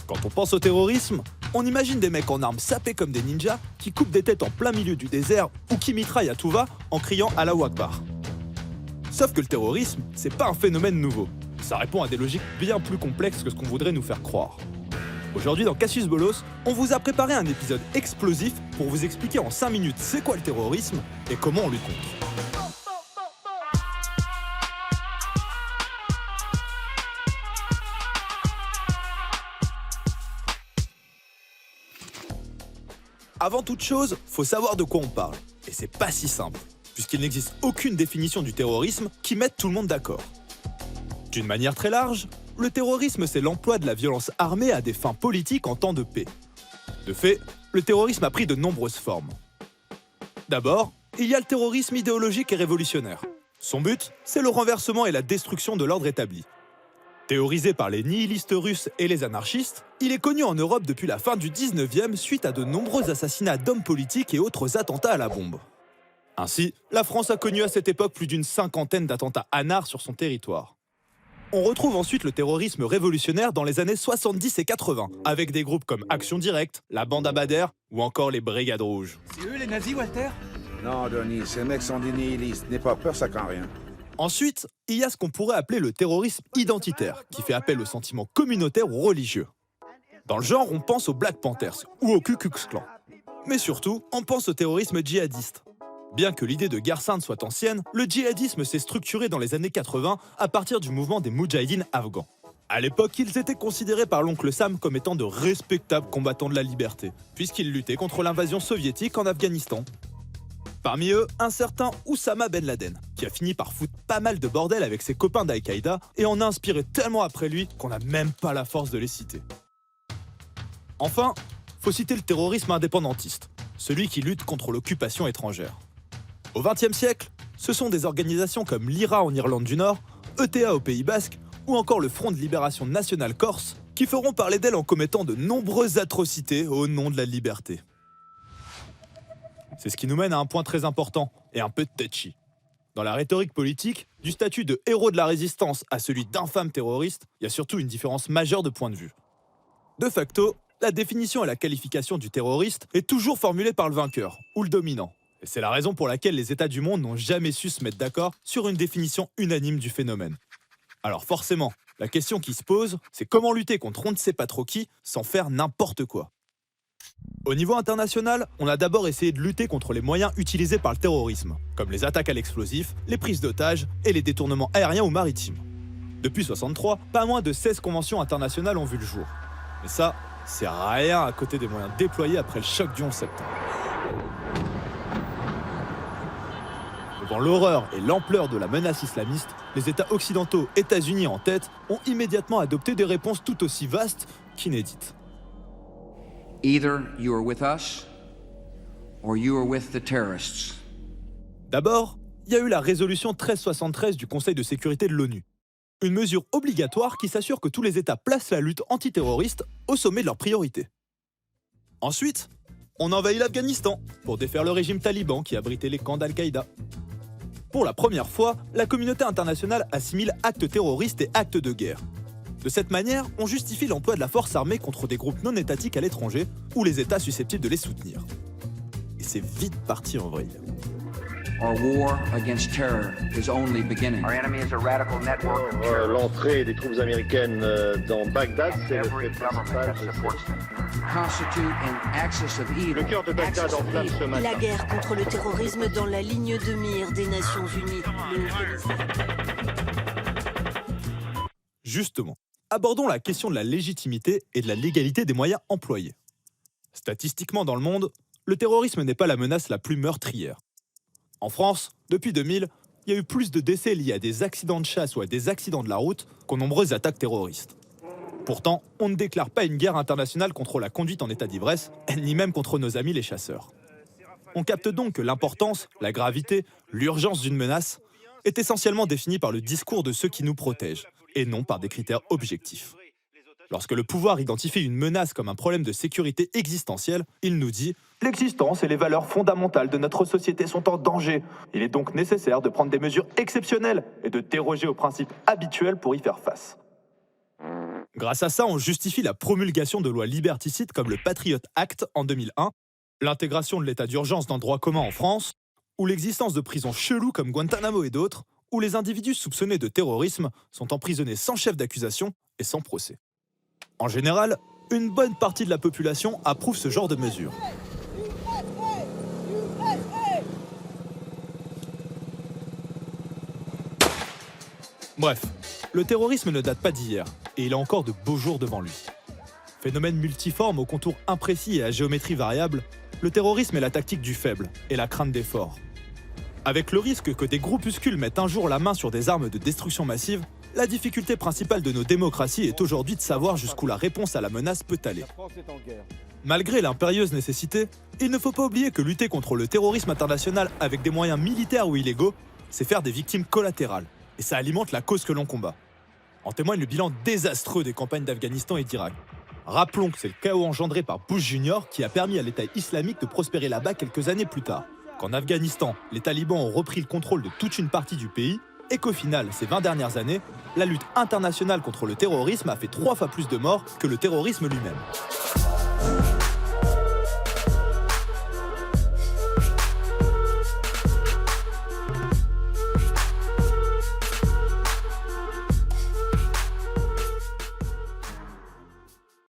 Quand on pense au terrorisme, on imagine des mecs en armes sapés comme des ninjas qui coupent des têtes en plein milieu du désert ou qui mitraillent à tout va en criant Allahu Akbar. Sauf que le terrorisme, c'est pas un phénomène nouveau. Ça répond à des logiques bien plus complexes que ce qu'on voudrait nous faire croire. Aujourd'hui dans Cassius Bolos, on vous a préparé un épisode explosif pour vous expliquer en 5 minutes c'est quoi le terrorisme et comment on lutte contre. Avant toute chose, faut savoir de quoi on parle. Et c'est pas si simple, puisqu'il n'existe aucune définition du terrorisme qui mette tout le monde d'accord. D'une manière très large, le terrorisme c'est l'emploi de la violence armée à des fins politiques en temps de paix. De fait, le terrorisme a pris de nombreuses formes. D'abord, il y a le terrorisme idéologique et révolutionnaire. Son but, c'est le renversement et la destruction de l'ordre établi. Théorisé par les nihilistes russes et les anarchistes, il est connu en Europe depuis la fin du 19e suite à de nombreux assassinats d'hommes politiques et autres attentats à la bombe. Ainsi, la France a connu à cette époque plus d'une cinquantaine d'attentats anars sur son territoire. On retrouve ensuite le terrorisme révolutionnaire dans les années 70 et 80, avec des groupes comme Action Directe, la Bande Abadère ou encore les Brigades Rouges. C'est eux les nazis, Walter? Non, Denis, ces mecs sont des nihilistes. N'aie pas peur, ça craint rien. Ensuite, il y a ce qu'on pourrait appeler le terrorisme identitaire, qui fait appel aux sentiments communautaires ou religieux. Dans le genre, on pense aux Black Panthers ou au Ku Klux Klan. Mais surtout, on pense au terrorisme djihadiste. Bien que l'idée de guerre sainte soit ancienne, le djihadisme s'est structuré dans les années 80 à partir du mouvement des Moudjahidines afghans. À l'époque, ils étaient considérés par l'oncle Sam comme étant de respectables combattants de la liberté, puisqu'ils luttaient contre l'invasion soviétique en Afghanistan. Parmi eux, un certain Oussama Ben Laden, qui a fini par foutre pas mal de bordel avec ses copains d'Al-Qaïda et en a inspiré tellement après lui qu'on n'a même pas la force de les citer. Enfin, faut citer le terrorisme indépendantiste, celui qui lutte contre l'occupation étrangère. Au XXe siècle, ce sont des organisations comme l'IRA en Irlande du Nord, ETA au Pays Basque ou encore le Front de Libération Nationale Corse qui feront parler d'elles en commettant de nombreuses atrocités au nom de la liberté. C'est ce qui nous mène à un point très important et un peu touchy. Dans la rhétorique politique, du statut de héros de la résistance à celui d'infâme terroriste, il y a surtout une différence majeure de point de vue. De facto, la définition et la qualification du terroriste est toujours formulée par le vainqueur, ou le dominant. Et c'est la raison pour laquelle les États du monde n'ont jamais su se mettre d'accord sur une définition unanime du phénomène. Alors forcément, la question qui se pose, c'est comment lutter contre on ne sait pas trop qui sans faire n'importe quoi. Au niveau international, on a d'abord essayé de lutter contre les moyens utilisés par le terrorisme, comme les attaques à l'explosif, les prises d'otages et les détournements aériens ou maritimes. Depuis 1963, pas moins de 16 conventions internationales ont vu le jour. Mais ça, c'est rien à côté des moyens déployés après le choc du 11 septembre. Devant l'horreur et l'ampleur de la menace islamiste, les États occidentaux, États-Unis en tête, ont immédiatement adopté des réponses tout aussi vastes qu'inédites. Either you are with us, or you are with the terrorists. D'abord, il y a eu la résolution 1373 du Conseil de sécurité de l'ONU. Une mesure obligatoire qui s'assure que tous les États placent la lutte antiterroriste au sommet de leurs priorités. Ensuite, on envahit l'Afghanistan pour défaire le régime taliban qui abritait les camps d'Al-Qaïda. Pour la première fois, la communauté internationale assimile actes terroristes et actes de guerre. De cette manière, on justifie l'emploi de la force armée contre des groupes non étatiques à l'étranger ou les États susceptibles de les soutenir. Et c'est vite parti en vrille. Our war against terror is only beginning. Our enemy is a radical network of terrorists. L'entrée des troupes américaines dans Bagdad, c'est le Every fait government principal. that supports them. Constitute an axis of evil. Le cœur de Bagdad Axis of enflamme evil. ce matin. La guerre contre le terrorisme dans la ligne de mire des Nations Unies. Justement, abordons la question de la légitimité et de la légalité des moyens employés. Statistiquement dans le monde, le terrorisme n'est pas la menace la plus meurtrière. En France, depuis 2000, il y a eu plus de décès liés à des accidents de chasse ou à des accidents de la route qu'aux nombreuses attaques terroristes. Pourtant, on ne déclare pas une guerre internationale contre la conduite en état d'ivresse, ni même contre nos amis les chasseurs. On capte donc que l'importance, la gravité, l'urgence d'une menace est essentiellement définie par le discours de ceux qui nous protègent, et non par des critères objectifs. Lorsque le pouvoir identifie une menace comme un problème de sécurité existentielle, il nous dit « L'existence et les valeurs fondamentales de notre société sont en danger. Il est donc nécessaire de prendre des mesures exceptionnelles et de déroger aux principes habituels pour y faire face. » Grâce à ça, on justifie la promulgation de lois liberticides comme le Patriot Act en 2001, l'intégration de l'état d'urgence dans le droit commun en France, ou l'existence de prisons cheloues comme Guantanamo et d'autres, où les individus soupçonnés de terrorisme sont emprisonnés sans chef d'accusation et sans procès. En général, une bonne partie de la population approuve ce genre de mesures. Bref, le terrorisme ne date pas d'hier, et il a encore de beaux jours devant lui. Phénomène multiforme aux contours imprécis et à géométrie variable, le terrorisme est la tactique du faible et la crainte des forts. Avec le risque que des groupuscules mettent un jour la main sur des armes de destruction massive, la difficulté principale de nos démocraties est aujourd'hui de savoir jusqu'où la réponse à la menace peut aller. Malgré l'impérieuse nécessité, il ne faut pas oublier que lutter contre le terrorisme international avec des moyens militaires ou illégaux, c'est faire des victimes collatérales, et ça alimente la cause que l'on combat. En témoigne le bilan désastreux des campagnes d'Afghanistan et d'Irak. Rappelons que c'est le chaos engendré par Bush Jr. qui a permis à l'État islamique de prospérer là-bas quelques années plus tard. Qu'en Afghanistan, les talibans ont repris le contrôle de toute une partie du pays, et qu'au final, ces 20 dernières années, la lutte internationale contre le terrorisme a fait 3 fois plus de morts que le terrorisme lui-même.